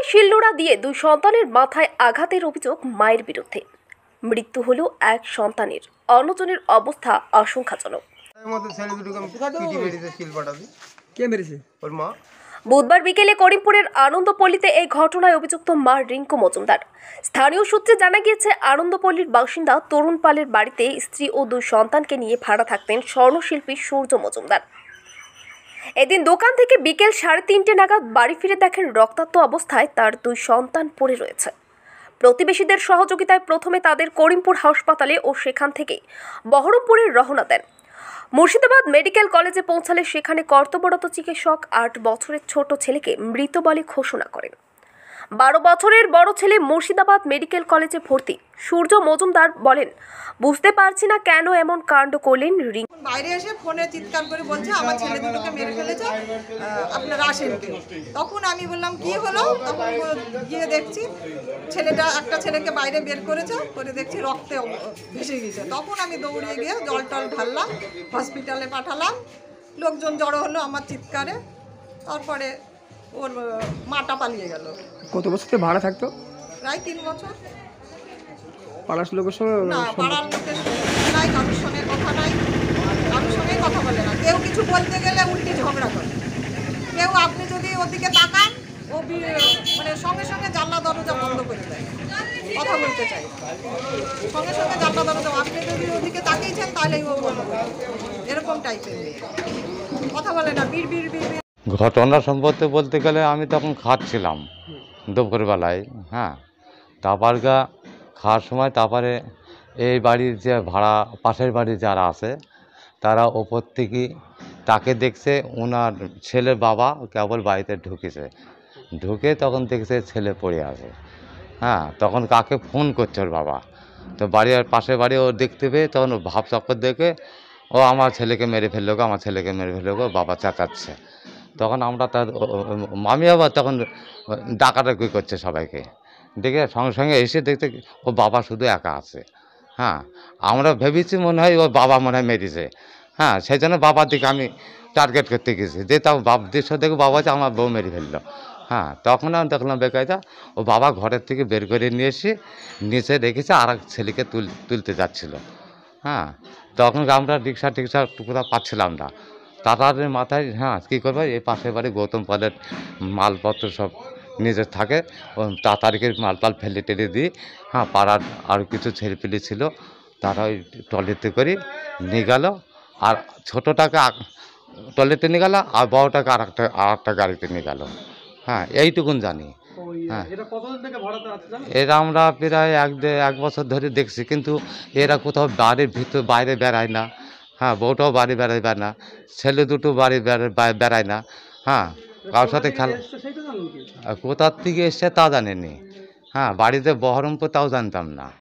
শিলনোড়া দিয়ে দুই সন্তানের মাথায় আঘাতের অভিযোগ মায়ের বিরুদ্ধে। মৃত্যু হলো এক সন্তানের, অন্যজনের অবস্থা আশঙ্কাজনক। বুধবার বিকেলে করিমপুরের আনন্দপল্লীতে এই ঘটনায় অভিযুক্ত মা রিঙ্কু মজুমদার। স্থানীয় সূত্রে জানা গিয়েছে, আনন্দপল্লীর বাসিন্দা তরুণ পালের বাড়িতে স্ত্রী ও দুই সন্তানকে নিয়ে ভাড়া থাকতেন স্বর্ণশিল্পী সূর্য মজুমদার। এদিন দোকান থেকে বিকেল 3:30 নাগাদ বাড়ি ফিরে দেখেন রক্তাক্ত অবস্থায় তার দুই সন্তান পড়ে রয়েছে। প্রতিবেশীদের সহযোগিতায় প্রথমে তাদের করিমপুর হাসপাতালে ও সেখান থেকে বহরমপুরে রওনা দেন। মুর্শিদাবাদ মেডিকেল কলেজে পৌঁছালে সেখানে কর্তব্যরত চিকিৎসক 8 বছরের ছোট ছেলেকে মৃত বলে ঘোষণা করেন। 12 বছরের বড় ছেলে মুর্শিদাবাদ মেডিকেল কলেজে ভর্তি। সূর্য মজুমদার বলেন, বুঝতে পারছি না কেন এমন কাণ্ড করলেন। বাইরে এসে ফোনে চিৎকার করে বলছে, আমার ছেলে দুটোকে মেরে ফেলেছে, আপনারা আসেন। তখন আমি বললাম কি হলো? তখন গিয়ে দেখছি একটা ছেলেকে বাইরে বের করেছে, করে দেখছি রক্তে ভেসে গেছে। তখন আমি দৌড়িয়ে গিয়ে জল টল ঢাললাম, হসপিটালে পাঠালাম। লোকজন জড়ো হলো আমার চিৎকারে। তারপরে ওর মাটা পালিয়ে গেল। কত বছর থেকে ভাড়া থাকতো? প্রায় 3 বছর। পাড়ার লোকের সঙ্গে না, পাড়ার লোকের নাই, কারোর সঙ্গে কথা নাই, কারোর সঙ্গে কথা বলে না। কেউ কিছু বলতে গেলে উল্টি ঝগড়া করে। কেউ আপনি যদি ওদিকে তাকান, ও মানে সঙ্গে সঙ্গে জানলা দরজা বন্ধ করে দেয়, কথা বলতে চাই সঙ্গে সঙ্গে জানলা দরজা। আপনি যদি ওদিকে তাকিয়েছেন তাহলেই ও বন্ধ করে, এরকম টাইপের কথা বলে না। বীর বীর বীর ঘটনা সম্পর্কে বলতে গেলে আমি তখন খাচ্ছিলাম দুপুরবেলায়। হ্যাঁ, তারপর খাওয়ার সময় তারপরে এই বাড়ির যে ভাড়া, পাশের বাড়ির যারা আছে তারা ওপর থেকে তাকে দেখছে, ওনার ছেলের বাবা কেবল বাড়িতে ঢুকে তখন দেখছে ছেলে পড়ে আছে। হ্যাঁ, তখন কাকে ফোন করছে ওর বাবা, তো বাড়ির পাশের বাড়ি ও দেখতে পেয়ে তখন ভাব চক্কর দেখে ও আমার ছেলেকে মেরে ফেললো গো, আমার ছেলেকে মেরে ফেললো গো, বাবা চেঁচাচ্ছে। তখন আমরা তার মামি আবার তখন ডাকাডাকি করছে সবাইকে দেখে, সঙ্গে সঙ্গে এসে দেখতে ও বাবা শুধু একা আছে। হ্যাঁ, আমরা ভেবেছি মনে হয় ওর বাবা মনে হয় মেরেছে। হ্যাঁ, সেই জন্য বাবার দিকে আমি টার্গেট করতে গেছি, যে তাও দৃশ্য দেখে বাবা যে আমার বউ মেরে ফেললো। হ্যাঁ, তখন আমি দেখলাম বেকায়দা ও বাবা ঘরের থেকে বের করে নিয়ে এসে নিচে রেখেছে, আর এক ছেলেকে তুলতে যাচ্ছিল। হ্যাঁ, তখন আমরা রিক্সা টুকরা পাচ্ছিলাম না। তাড়াতাড়ি মাথায়, হ্যাঁ কী করবো, এই পাশের বাড়ি গৌতম পালের মালপত্র সব নিজের থাকে, তাড়াতাড়ি মালপাল ফেলে টেলে দিই। হ্যাঁ, পাড়ার আর কিছু ছেলেপিলে ছিল, তারা ওই টয়লেটে করে নিয়ে গেল, আর ছোটোটাকে টয়লেটে নিয়ে গেল, আর বড়টাকে আর একটা গাড়িতে নিয়ে গেল। হ্যাঁ, এইটুকুন জানি। হ্যাঁ, এরা আমরা প্রায় 1 বছর ধরে দেখছি, কিন্তু এরা কোথাও বাড়ির বাইরে বেড়ায় না। হ্যাঁ, বউটাও বাড়ি বেড়ায় না, ছেলে দুটো বাড়ি বেড়ায় না। হ্যাঁ, কারোর সাথে খেলা, কোথার থেকে এসছে তা জানেনি। হ্যাঁ, বাড়িতে বহরমপুর তাও জানতাম না।